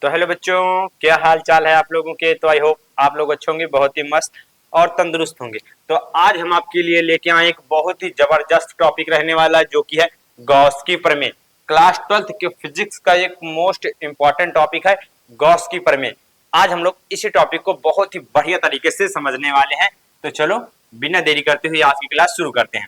तो हेलो बच्चों, क्या हाल चाल है आप लोगों के। तो आई होप आप लोग अच्छे होंगे, बहुत ही मस्त और तंदुरुस्त होंगे। तो आज हम आपके लिए लेके आए एक बहुत ही जबरदस्त टॉपिक रहने वाला है, जो कि है गॉस की प्रमेय। क्लास 12th के फिजिक्स का एक मोस्ट इंपॉर्टेंट टॉपिक है गॉस की प्रमेय। आज हम लोग इसी टॉपिक को बहुत ही बढ़िया तरीके से समझने वाले हैं। तो चलो बिना देरी करते हुए आज की क्लास शुरू करते हैं।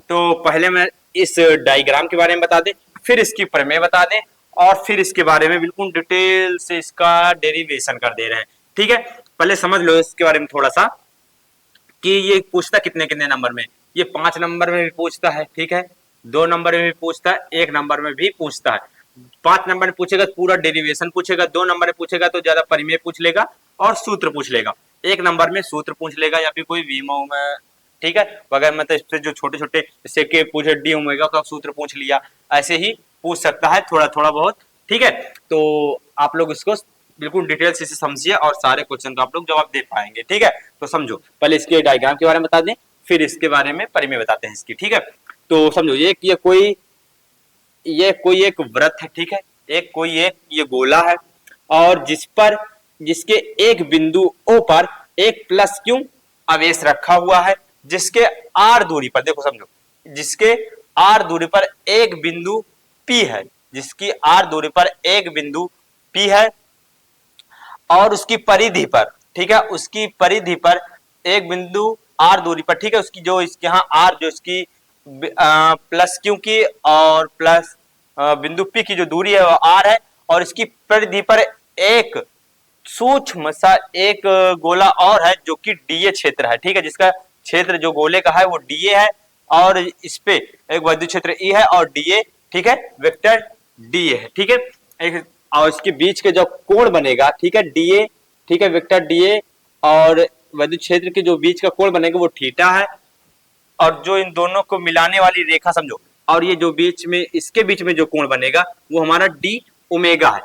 तो पहले मैं इस डायग्राम के बारे में बता दें, फिर इसकी प्रमेय बता दें, और फिर इसके बारे में बिल्कुल डिटेल से इसका डेरिवेशन कर दे रहे हैं। ठीक है, पहले समझ लो इसके बारे में थोड़ा सा कि ये पूछता कितने कितने नंबर में। ये 5 नंबर में भी पूछता है, ठीक है, 2 नंबर में भी पूछता है, 1 नंबर में भी पूछता है। 5 नंबर में पूछेगा तो पूरा डेरिवेशन पूछेगा, 2 नंबर में पूछेगा तो ज्यादा परिमेय पूछ लेगा और सूत्र पूछ लेगा, 1 नंबर में सूत्र पूछ लेगा या फिर कोई विमो में, ठीक है, वगैरह। मतलब इससे जो छोटे छोटे जैसे के पूछे डी ओमेगा का सूत्र पूछ लिया, ऐसे ही पूछ सकता है थोड़ा थोड़ा बहुत। ठीक है, तो आप लोग इसको बिल्कुल डिटेल से समझिए और सारे क्वेश्चन को आप लोग जवाब दे पाएंगे। ठीक है, तो समझो, पहले इसके डायग्राम के बारे में बता दें, फिर इसके बारे में परिमेय बताते हैं इसकी। ठीक है, तो समझो ये कोई एक वृत्त है, ठीक है, एक कोई एक ये गोला है, और जिसके एक बिंदु ओ पर एक प्लस क्यू आवेश रखा हुआ है, जिसके आर दूरी पर, देखो समझो, जिसके आर दूरी पर एक बिंदु पी है, जिसकी आर दूरी पर एक बिंदु पी है, और उसकी परिधि पर, ठीक है, उसकी परिधि पर एक बिंदु आर दूरी पर, ठीक है, उसकी जो इसके यहाँ आर जो इसकी प्लस क्यू की और प्लस बिंदु पी की जो दूरी है वो आर है, और इसकी परिधि पर एक सूक्ष्म सा एक गोला और है जो कि डीए क्षेत्र है। ठीक है, जिसका क्षेत्र जो गोले का है वो डीए है, और इस पे एक विद्युत क्षेत्र ई है और डीए, ठीक है, वेक्टर डीए है। ठीक है, एक और इसके बीच के जो कोण बनेगा, ठीक है, डीए, ठीक है, वेक्टर डीए और विद्युत क्षेत्र के जो बीच का कोण बनेगा वो थीटा है, और जो इन दोनों को मिलाने वाली रेखा समझो, और ये जो बीच में इसके बीच में जो कोण बनेगा वो हमारा डी ओमेगा है।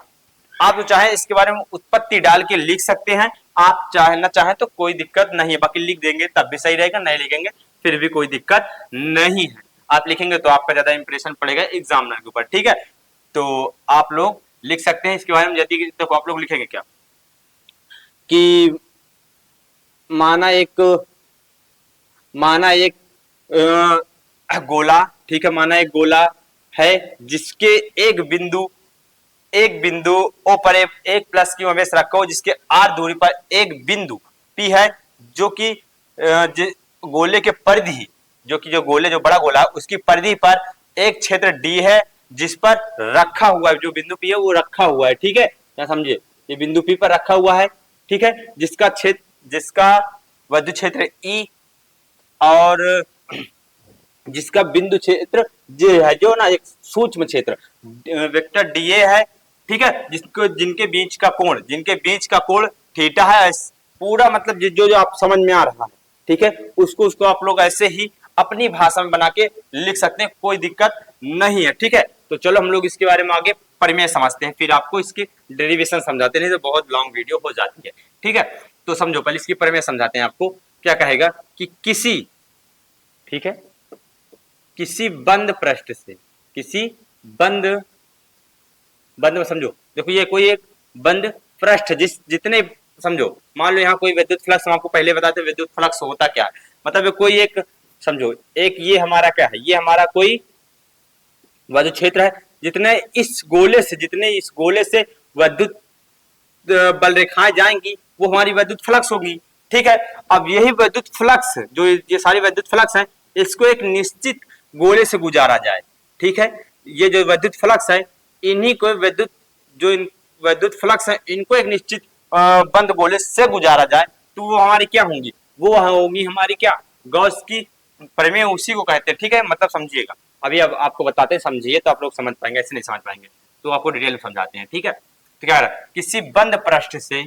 आप जो चाहे इसके बारे में उत्पत्ति डाल के लिख सकते हैं, आप चाहे ना चाहे तो कोई दिक्कत नहीं है, बाकी लिख देंगे तब भी सही रहेगा, नहीं लिखेंगे फिर भी कोई दिक्कत नहीं है। आप लिखेंगे तो आपका ज्यादा इंप्रेशन पड़ेगा एग्जामिनर के ऊपर। ठीक है, तो आप लोग लिख सकते हैं इसके बारे में। यदि तो आप लोग लिखेंगे क्या कि माना एक गोला, ठीक है, माना एक गोला है जिसके एक बिंदु ओ पर एक प्लस क्यू आवेश रखा हो, जिसके आर दूरी पर एक बिंदु पी है, जो कि गोले के परिधि, जो गोले जो बड़ा गोला है उसकी परिधि पर एक क्षेत्र डी है, जिस पर रखा हुआ है, जो बिंदु पी है वो रखा हुआ है। ठीक है, क्या समझे, ये बिंदु पी पर रखा हुआ है, ठीक है, जिसका विद्युत क्षेत्र ई और जिसका बिंदु क्षेत्र जे है, जो ना एक सूक्ष्म क्षेत्र वेक्टर डीए है, ठीक है, जिनके बीच का कोण थीटा है। पूरा मतलब जो जो आप समझ में आ रहा है, ठीक है, उसको आप लोग ऐसे ही अपनी भाषा में बना के लिख सकते हैं, कोई दिक्कत नहीं है। ठीक है, तो चलो हम लोग इसके बारे में आगे परिमेय समझते हैं, फिर आपको इसकी डेरिवेशन समझाते हैं, नहीं तो बहुत लॉन्ग वीडियो हो जाती है। ठीक है, तो समझो, पहले इसकी परिमेय समझाते हैं आपको। क्या कहेगा कि ठीक है, किसी बंद पृष्ठ से, किसी बंद बंद में समझो, देखो ये कोई एक बंद पृष्ठ जितने समझो, मान लो यहाँ कोई विद्युत फ्लक्स, हम आपको पहले बताते विद्युत फ्लक्स होता क्या है। मतलब ये कोई एक समझो, एक ये हमारा क्या है, ये हमारा कोई विद्युत क्षेत्र है, जितने इस गोले से विद्युत बल रेखाएं जाएंगी वो हमारी विद्युत फ्लक्स होगी। ठीक है, अब यही विद्युत फ्लक्स, जो ये सारी विद्युत फ्लक्स हैं, इसको एक निश्चित गोले से गुजारा जाए। ठीक है, ये जो विद्युत फ्लक्स है, इन्हीं को विद्युत फ्लक्स है, इनको एक निश्चित बंद गोले से गुजारा जाए, तो वो हमारी क्या होंगी, वो होगी हमारी क्या, गॉस की प्रमेय, उसी को कहते हैं। ठीक है, मतलब समझिएगा, अभी अब आपको बताते हैं, समझिए तो आप लोग समझ पाएंगे, ऐसे नहीं समझ पाएंगे, तो आपको डिटेल में समझाते हैं। ठीक है, तो क्या रहा, किसी बंद पृष्ठ से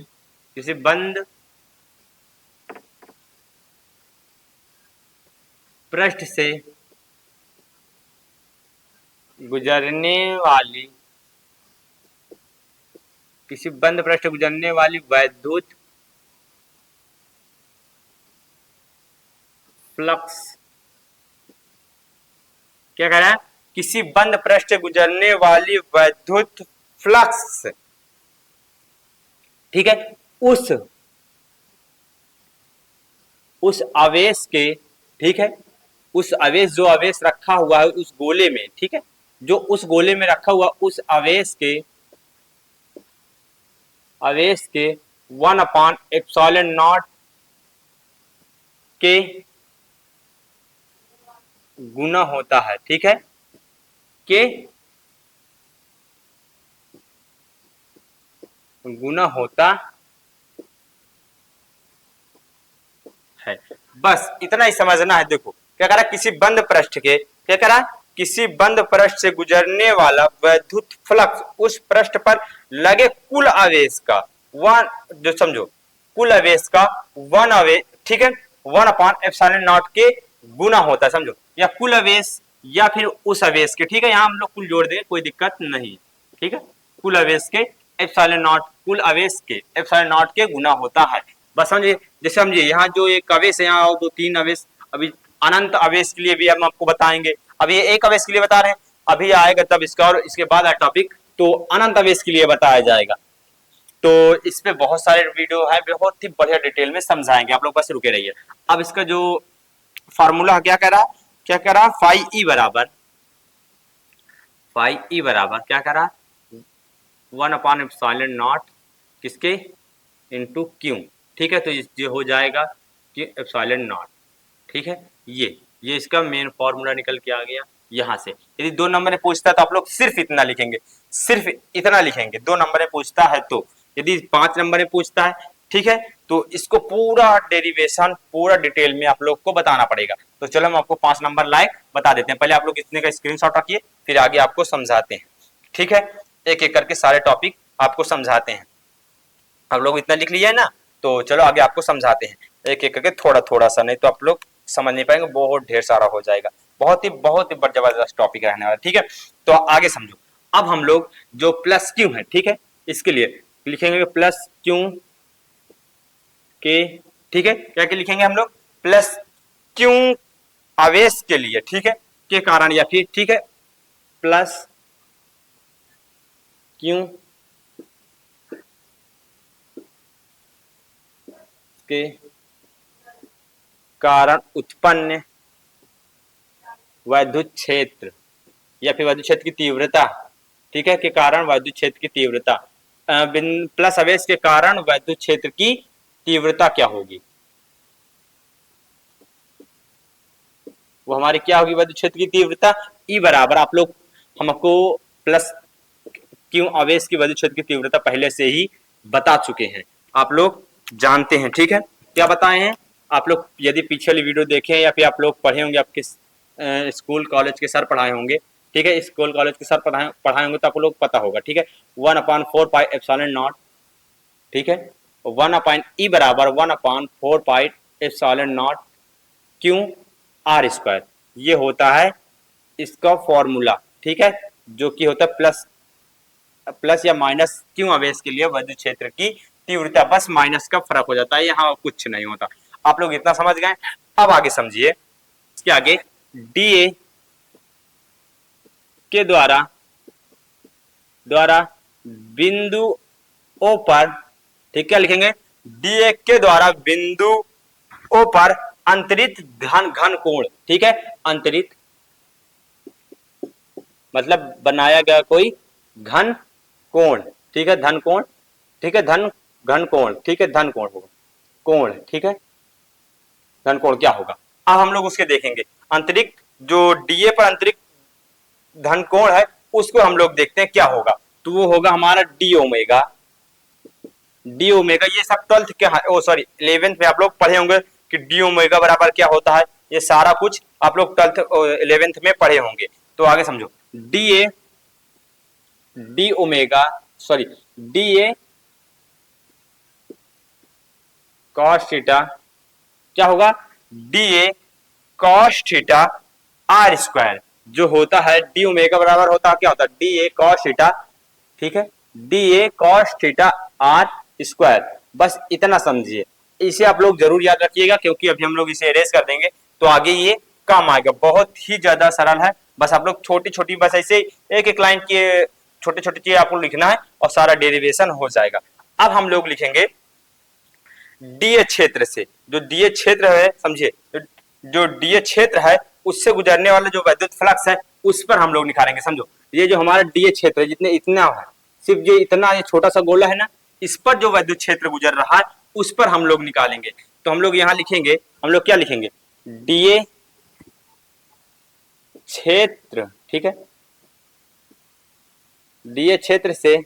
गुजरने वाली वैद्युत फ्लक्स, क्या कह रहा है, किसी बंद पृष्ठ से गुजरने वाली वैद्युत फ्लक्स ठीक है, उस आवेश के, ठीक है, उस आवेश, जो आवेश रखा हुआ है उस गोले में, ठीक है, जो उस गोले में रखा हुआ उस आवेश के 1/ε0 के गुना होता है, ठीक है, के गुना होता है। बस इतना ही समझना है। देखो क्या कह रहा है, किसी बंद पृष्ठ के, क्या कह रहा है, किसी बंद पृष्ठ से गुजरने वाला वैद्युत फ्लक्स उस पृष्ठ पर लगे कुल आवेश का वन, जो समझो कुल आवेश का वन आवेश, ठीक है, 1/ε0 के गुना होता है, समझो, या कुल आवेश या फिर उस आवेश के, ठीक है, यहां हम लोग कुल जोड़ देंगे, कोई दिक्कत नहीं, ठीक है, कुल आवेश के ε0, कुल आवेश के ε0 के गुना होता है। बस समझिए, जैसे समझिए यहाँ जो एक आवेश है, यहाँ दो तीन आवेश, अभी अनंत आवेश के लिए भी हम आपको बताएंगे, अभी ये एक आवेश के लिए बता रहे हैं, अभी आएगा तब इसका और इसके बाद टॉपिक तो अनंत आवेश के लिए बताया जाएगा। तो इस पे बहुत सारे वीडियो है, बहुत ही बढ़िया डिटेल में समझाएंगे, आप लोग बस रुके रहिए। अब इसका जो फार्मूला क्या कह रहा, क्या कह रहा, फाई ई बराबर क्या कह रहा, 1/ε0 किसके इंटू क्यू, ठीक है, तो ये हो जाएगा कि ε0, ठीक है, ये इसका मेन फॉर्मूला निकल के आ गया यहां से। यदि 2 नंबर में पूछता है तो आप लोग सिर्फ इतना लिखेंगे, सिर्फ इतना लिखेंगे, 2 नंबर में पूछता है तो। यदि 5 नंबर में पूछता है, ठीक है, तो इसको पूरा डेरिवेशन पूरा डिटेल में आप लोग को बताना पड़ेगा। तो चलो हम आपको 5 नंबर लाइक बता देते हैं, पहले आप लोग इतने का स्क्रीनशॉट रखिए, फिर आगे आपको समझाते हैं, ठीक है, एक एक करके सारे टॉपिक आपको समझाते हैं। आप लोग इतना लिख लिया है ना, तो चलो आगे आपको समझाते हैं एक एक करके, थोड़ा थोड़ा सा, नहीं तो आप लोग समझ नहीं पाएंगे, बहुत ढेर सारा हो जाएगा, बहुत ही जबरदस्त टॉपिक रहने वाला, ठीक है। तो आगे समझो, अब हम लोग जो प्लस क्यू है, ठीक है, इसके लिए लिखेंगे प्लस क्यू के, ठीक है, क्या क्या लिखेंगे हम लोग, प्लस क्यू आवेश के लिए, ठीक है, के कारण या फिर, ठीक है, प्लस क्यू के कारण उत्पन्न वैद्युत क्षेत्र या फिर वैद्युत क्षेत्र की तीव्रता, ठीक है, के कारण वैद्युत क्षेत्र की तीव्रता, प्लस आवेश के कारण वैद्युत क्षेत्र की तीव्रता क्या होगी, वो हमारी क्या होगी, वैद्युत क्षेत्र की तीव्रता ई बराबर, आप लोग हमको प्लस क्यों आवेश की वैद्युत क्षेत्र की तीव्रता पहले से ही बता चुके हैं, आप लोग जानते हैं, ठीक है, क्या बताए हैं आप लोग, यदि पीछे वाली वीडियो देखें या फिर आप लोग पढ़े होंगे, आपके स्कूल कॉलेज के सर पढ़ाए होंगे, ठीक है, स्कूल कॉलेज के सर पढ़ाए होंगे तो आप लोग पता होगा, ठीक है, 1/4πε0, ठीक है, 1/E बराबर 1/4πε0 क्यू आर स्क्वायर, ये होता है इसका फॉर्मूला, ठीक है, जो कि होता है प्लस या माइनस क्यू आवेश के लिए वैद्युत क्षेत्र की तीव्रता, बस माइनस का फर्क हो जाता है, यहाँ कुछ नहीं होता। आप लोग इतना समझ गए, अब आगे समझिए, इसके आगे डीए के द्वारा बिंदु ओ पर, ठीक, क्या लिखेंगे, डीए के द्वारा बिंदु ओ पर अंतरित घन कोण, ठीक है, अंतरित मतलब बनाया गया कोई घन कोण, ठीक है, धन कोण, ठीक है, घन कोण, ठीक है, धन कोण होगा, कोण, ठीक है, धन कोण क्या होगा, अब हम लोग उसके देखेंगे, अंतरिक्ष जो डीए पर अंतरिक्ष धन कोण है उसको हम लोग देखते हैं क्या होगा, तो वो होगा हमारा डी ओमेगा, ये सब 12th के, ओ सॉरी 11th में आप लोग पढ़े होंगे कि डी ओमेगा बराबर क्या होता है, ये सारा कुछ आप लोग 12th 11th में पढ़े होंगे। तो आगे समझो, डी ए कॉस थीटा क्या होगा, D A cos theta are square, जो होता है डी ओमेगा बराबर होता है क्या होता है, डी ए कॉस थीटा, ठीक है, D A cos theta are square, बस इतना समझिए, इसे आप लोग जरूर याद रखिएगा, क्योंकि अभी हम लोग इसे इरेज कर देंगे तो आगे ये काम आएगा, बहुत ही ज्यादा सरल है, बस आप लोग छोटी छोटी, बस ऐसे एक एक लाइन के छोटे छोटे चीज आपको लिखना है और सारा डेरिवेशन हो जाएगा। अब हम लोग लिखेंगे डीए क्षेत्र से, जो डीए क्षेत्र है, समझिए, जो डीए क्षेत्र है उससे गुजरने वाला जो वैद्युत फ्लक्स है उस पर हम लोग निकालेंगे। समझो, ये जो हमारा डीए क्षेत्र है, जितने इतना है, सिर्फ ये इतना, ये छोटा सा गोला है ना, इस पर जो वैद्युत क्षेत्र गुजर रहा है उस पर हम लोग निकालेंगे। तो हम लोग यहां लिखेंगे, हम लोग क्या लिखेंगे, डीए क्षेत्र, ठीक है, डीए क्षेत्र से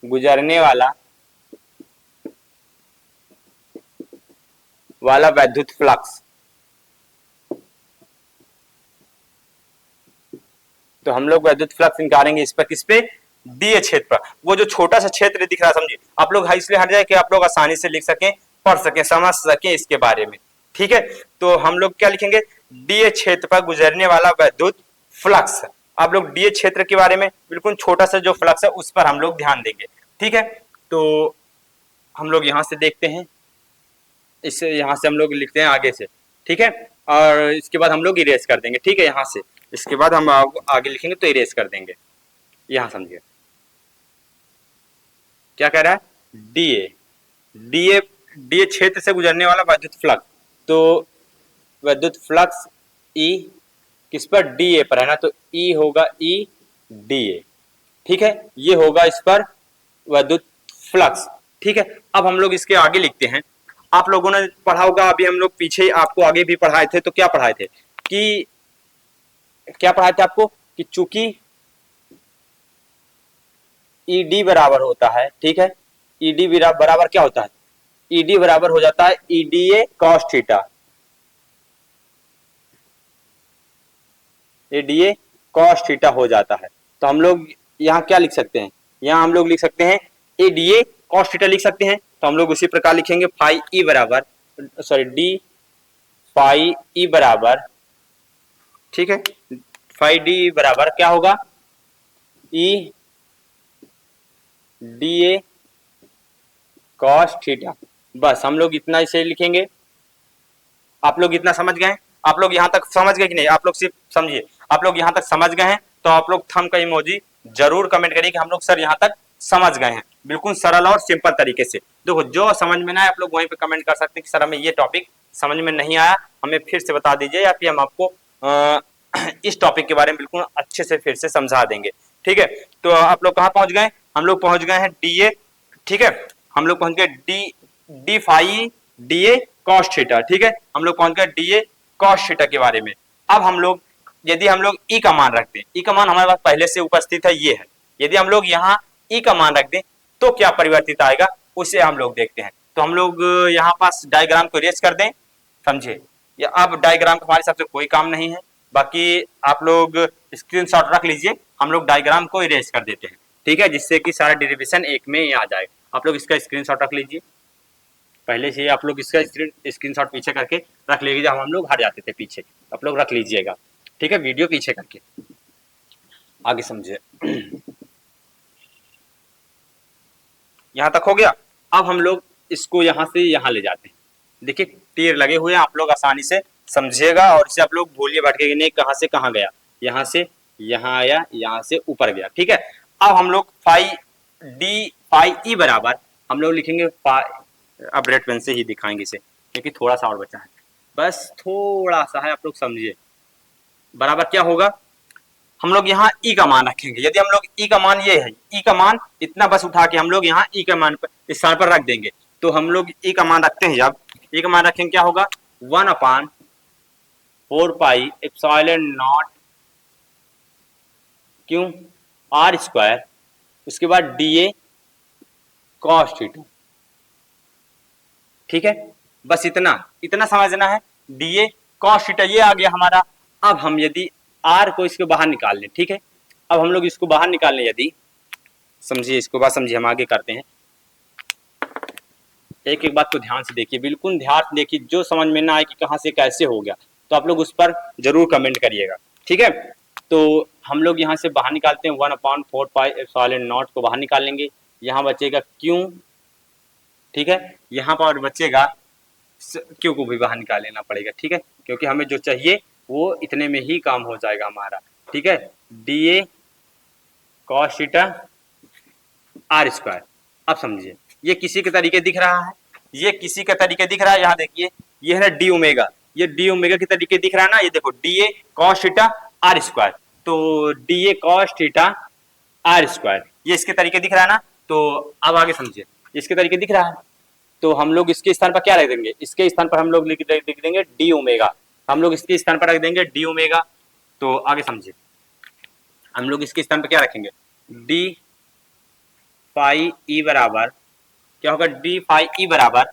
गुजरने वाला वैद्युत फ्लक्स। तो हम लोग वैद्युत फ्लक्स निकालेंगे इस पर, किस पे, डीए क्षेत्र पर। वो जो छोटा सा क्षेत्र दिख रहा है, समझिए आप लोग, इसलिए हट जाए कि आप लोग आसानी से लिख सकें, पढ़ सकें, समझ सकें इसके बारे में, ठीक है। तो हम लोग क्या लिखेंगे, डीए क्षेत्र पर गुजरने वाला वैद्युत फ्लक्स। आप लोग डीए क्षेत्र के बारे में, बिल्कुल छोटा सा जो फ्लक्स है उस पर हम लोग ध्यान देंगे, ठीक है। तो हम लोग यहां से देखते हैं, इससे यहां से हम लोग लिखते हैं आगे से, ठीक है, और इसके बाद हम लोग इरेज कर देंगे, ठीक है, यहां से इसके बाद हम आगे लिखेंगे तो इरेज कर देंगे। यहां समझिए क्या कह रहा है, डीए, डीए डीए क्षेत्र से गुजरने वाला वैद्युत फ्लक्स। तो वैद्युत फ्लक्स ई किस पर, डीए पर है ना, तो ई होगा ई डीए, ठीक है, ये होगा इस पर वैद्युत फ्लक्स, ठीक है। अब हम लोग इसके आगे लिखते हैं। आप लोगों ने पढ़ा होगा, अभी हम लोग पीछे आपको आगे भी पढ़ाए थे, तो क्या पढ़ाए थे कि, क्या पढ़ाए थे आपको कि चूंकि ईडी बराबर होता है, ठीक है, ईडी बराबर क्या होता है, ईडी बराबर हो जाता है EDA cos theta, EDA cos theta हो जाता है। तो हम लोग यहाँ क्या लिख सकते हैं, यहाँ हम लोग लिख सकते हैं ईडीए कॉस थीटा लिख सकते हैं। तो हम लोग उसी प्रकार लिखेंगे फाई ई बराबर, सॉरी डी फाई ई बराबर, ठीक है, फाई डी बराबर क्या होगा, ई डीए कॉस थीटा। बस हम लोग इतना इसे लिखेंगे। आप लोग इतना समझ गए, आप लोग यहाँ तक समझ गए कि नहीं, आप लोग सिर्फ समझिए, आप लोग यहाँ तक समझ गए हैं तो आप लोग थंब का इमोजी जरूर कमेंट करिए कि हम लोग सर यहाँ तक समझ गए हैं, बिल्कुल सरल और सिंपल तरीके से। देखो, जो समझ में ना आए आप लोग वहीं पे कमेंट कर सकते हैं कि सर हमें ये टॉपिक समझ में नहीं आया, हमें फिर से बता दीजिए, या फिर हम आपको इस टॉपिक के बारे में बिल्कुल अच्छे से फिर से समझा देंगे, ठीक है। तो आप लोग कहाँ पहुंच गए, हम लोग पहुंच गए हैं डीए, ठीक है, हम लोग पहुंच गए D phi DA cos theta, ठीक है, हम लोग पहुंच गए डीए कॉस थीटा के बारे में। अब हम लोग, यदि हम लोग ई का मान रख दें, ई का मान हमारे पास पहले से उपस्थित है, ये है, यदि हम लोग यहाँ ई का मान रख दें तो क्या परिवर्तित आएगा उसे हम लोग देखते हैं। तो हम लोग यहाँ पास डायग्राम को इरेज कर दें, समझे, या अब डायग्राम हमारे हिसाब से कोई काम नहीं है, बाकी आप लोग स्क्रीनशॉट रख लीजिए, हम लोग डायग्राम को इरेज कर देते हैं, ठीक है, जिससे कि सारा डेरिवेशन एक में ही आ जाए। आप लोग इसका स्क्रीनशॉट रख लीजिए, पहले से आप लोग इसका स्क्रीनशॉट पीछे करके रख लीजिए, जब हम लोग हट जाते थे पीछे, आप लोग रख लीजिएगा, ठीक है, वीडियो पीछे करके आगे समझिए। यहां तक हो गया। अब हम लोग इसको यहां से यहां ले जाते हैं, देखिए तीर लगे हुए हैं, आप लोग आसानी से समझिएगा और इसे आप लोग भूलिए भटकेंगे नहीं, कहां से कहां गया, यहां से यहां आया, यहां से ऊपर गया, ठीक है। अब हम लोग फाई डी फाई ई बराबर हम लोग लिखेंगे अब रेड पेन से ही दिखाएंगे इसे, क्योंकि थोड़ा सा और बचा है, बस थोड़ा सा है, आप लोग समझिए। बराबर क्या होगा, हम लोग यहाँ ई का मान रखेंगे, यदि हम लोग ई का मान ये है, ई का मान इतना बस उठा के हम लोग यहाँ ई का मान पर इस स्थान पर रख देंगे। तो हम लोग ई का मान रखते हैं, जब ई का मान रखेंगे क्या होगा, 1/4 पाई एप्सिलॉन नॉट क्यों आर स्क्वायर, उसके बाद डीए कॉस थीटा, ठीक है, बस इतना इतना समझना है, डीए कॉस थीटा ये आ गया हमारा। अब हम यदि आर को इसके बाहर निकाल लें, ठीक है, अब हम लोग इसको बाहर निकाल लें, यदि समझिए, इसको बात समझिए, हम आगे करते हैं। एक एक बात को ध्यान से देखिए, बिल्कुल ध्यान से देखिए, जो समझ में ना आए कि कहां से कैसे हो गया तो आप लोग उस पर जरूर कमेंट करिएगा, ठीक है। तो हम लोग यहाँ से बाहर निकालते हैं 1/4 पाई एप्सिलॉन नॉट को बाहर निकाल लेंगे, यहाँ बचेगा क्यों, ठीक है, यहाँ पर बचेगा क्यों को भी बाहर निकाल लेना पड़ेगा, ठीक है, क्योंकि हमें जो चाहिए वो इतने में ही काम हो जाएगा हमारा, ठीक है, DA cos theta are square, अब समझिए ये किसी के तरीके दिख रहा है, ये किसी का तरीके दिख रहा है। यहाँ देखिए ये है ना डी ओमेगा, ये डी ओमेगा के तरीके दिख रहा है ना। ये देखो d A cos theta are square, तो d A cos theta are square ये इसके तरीके दिख रहा है ना। तो अब आगे समझिए इसके तरीके दिख रहा है, तो हम लोग इसके स्थान पर क्या रख देंगे, इसके स्थान पर हम लोग लिख देंगे डी ओमेगा, हम लोग इसके स्थान पर रख देंगे डी ओमेगा। तो आगे समझिए हम लोग इसके स्थान पर क्या रखेंगे, डी फाई ई बराबर क्या होगा, डी फाई ई बराबर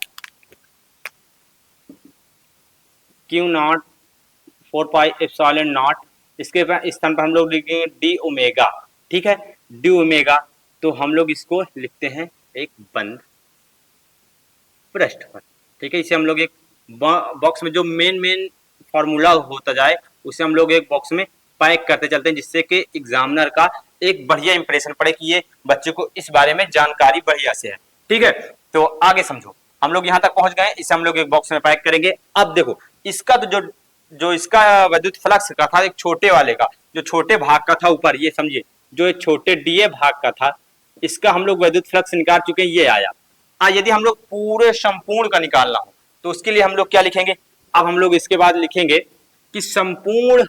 Q not 4 pi epsilon not, इसके स्थान पर हम लोग लिखेंगे डी ओमेगा। ठीक है, डी ओमेगा, तो हम लोग इसको लिखते हैं एक बंद पृष्ठ पर। ठीक है, इसे हम लोग एक बॉक्स में जो मेन फॉर्मूला होता जाए उसे हम लोग एक बॉक्स में पैक करते चलते हैं, जिससे कि एग्जामिनर का एक बढ़िया इंप्रेशन पड़े कि ये बच्चे को इस बारे में जानकारी बढ़िया से है। ठीक है, तो आगे समझो हम लोग यहाँ तक पहुंच गए, इसे हम लोग एक बॉक्स में पैक करेंगे। अब देखो इसका तो जो इसका विद्युत फ्लक्स का था, एक छोटे वाले का जो छोटे भाग का था ऊपर, ये समझिए जो एक छोटे डीए भाग का था, इसका हम लोग विद्युत फ्लक्स निकाल चुके हैं, ये आया। यदि हम लोग पूरे संपूर्ण का निकालना हो तो उसके लिए हम लोग क्या लिखेंगे, अब हम लोग इसके बाद लिखेंगे कि संपूर्ण,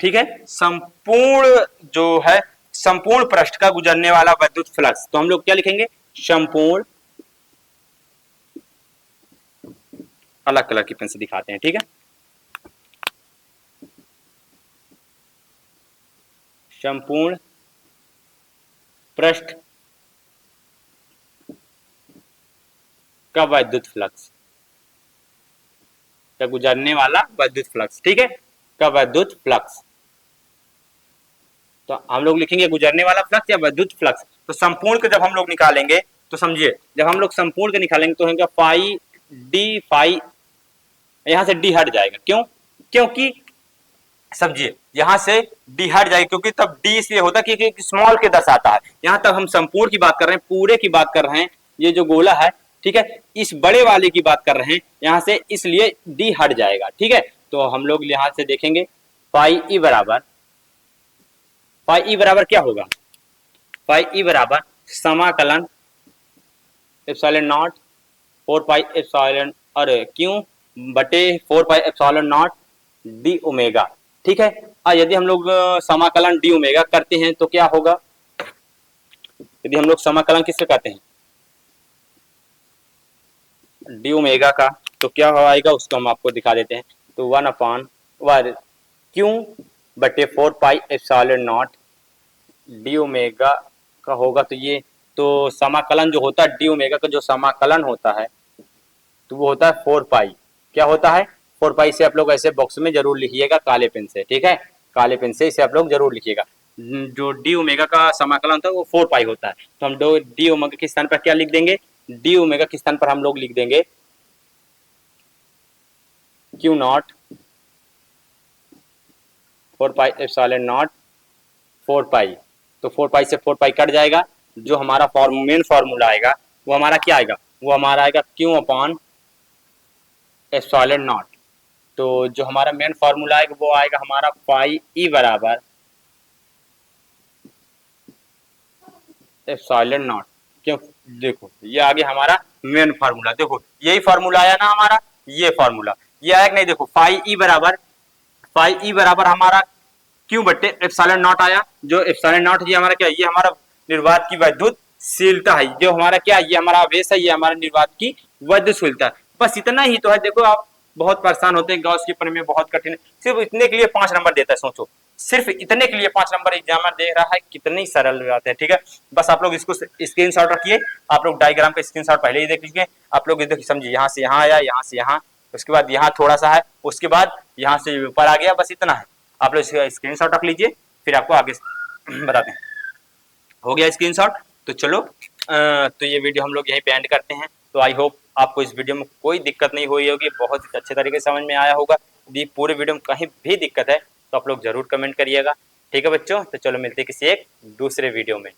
ठीक है, संपूर्ण जो है संपूर्ण पृष्ठ का गुजरने वाला विद्युत फ्लक्स, तो हम लोग क्या लिखेंगे, संपूर्ण, अलग कलर की पेन से दिखाते हैं। ठीक है, संपूर्ण पृष्ठ का विद्युत फ्लक्स, का गुजरने वाला विद्युत फ्लक्स, ठीक है, का विद्युत फ्लक्स। तो हम लोग लिखेंगे गुजरने वाला फ्लक्स या विद्युत फ्लक्स। तो संपूर्ण को जब हम लोग निकालेंगे तो समझिए जब हम लोग संपूर्ण के निकालेंगे तो होगा फाई डी, फाई यहां से डी हट जाएगा, क्यों, क्योंकि समझिए यहां से डी हट जाएगा, क्योंकि तब डी इसलिए होता है कि स्मॉल के 10 आता है। यहां तक हम संपूर्ण की बात कर रहे हैं, पूरे की बात कर रहे हैं, ये जो गोला है, ठीक है, इस बड़े वाले की बात कर रहे हैं यहां से, इसलिए डी हट जाएगा। ठीक है, तो हम लोग यहां से देखेंगे फाई ई बराबर, फाई ई बराबर क्या होगा, फाई ई बराबर समाकलन एप्सिलॉन नॉट 4 पाई एप्सिलॉन और क्यों बटे 4 pi epsilon not D omega. ठीक है, यदि हम लोग समाकलन डी ओमेगा करते हैं तो क्या होगा, यदि हम लोग समाकलन किससे करते हैं, डी ओमेगा का, तो क्या आएगा उसको हम आपको दिखा देते हैं। तो 1/1 क्यों बटे 4 pi epsilon not D omega का होगा। तो ये तो समाकलन जो होता है डी ओमेगा का जो समाकलन होता है तो वो होता है 4 पाई, क्या होता है 4 पाई। से आप लोग ऐसे बॉक्स में जरूर लिखिएगा काले पेन से, ठीक है, काले पेन से इसे आप लोग जरूर लिखिएगा। जो डी ओमेगा का समाकलन होता है वो 4 पाई होता है। तो हम डी ओमेगा के स्थान पर क्या लिख देंगे, डी ओमेगा के स्थान पर हम लोग लिख देंगे Q not 4 pi epsilon not 4 पाई। तो 4 पाई से 4 पाई कट जाएगा, जो हमारा मेन फॉर्मूला आएगा वो हमारा क्या आएगा, वो हमारा आएगा क्यू अपॉन एप्सिलॉन नॉट। तो जो हमारा मेन फॉर्मूला आएगा वो आएगा हमारा फाई ई बराबर एप्सिलॉन नॉट। क्यों, देखो ये आगे हमारा मेन फार्मूला, देखो यही फार्मूला आया ना हमारा, ये फार्मूला ये आया कि नहीं, देखो फाई ई बराबर हमारा क्यू बट्टे एप्सिलॉन नॉट आया। जो एप्सिलॉन नॉट ये हमारा क्या है, ये हमारा निर्वात की विद्युतशीलता है, जो हमारा क्या है, ये हमारा आवेश है, ये हमारा निर्वात की विद्युतशीलता है। बस इतना ही तो है। देखो आप बहुत परेशान होते हैं गॉस के प्रमेय में, बहुत कठिन है, सिर्फ इतने के लिए 5 नंबर देता है। सोचो सिर्फ इतने के लिए 5 नंबर एग्जामिनर दे रहा है, कितनी सरल बात है। ठीक है, बस आप लोग इसको स्क्रीनशॉट रखिए, आप लोग डायग्राम का स्क्रीनशॉट पहले ही देख लीजिए। आप लोग देखिए समझिए, यहाँ से यहाँ आया, यहाँ से यहाँ, उसके बाद यहाँ थोड़ा सा है, उसके बाद यहाँ से ऊपर आ गया, बस इतना है। आप लोग इसका स्क्रीनशॉट रख लीजिए, फिर आपको आगे बताते हैं। हो गया स्क्रीनशॉट, तो चलो तो ये वीडियो हम लोग यहीं पे एंड करते हैं। तो आई होप आपको इस वीडियो में कोई दिक्कत नहीं हुई होगी, बहुत ही अच्छे तरीके से समझ में आया होगा। यदि पूरे वीडियो में कहीं भी दिक्कत है तो आप लोग जरूर कमेंट करिएगा। ठीक है बच्चों, तो चलो मिलते हैं किसी एक दूसरे वीडियो में।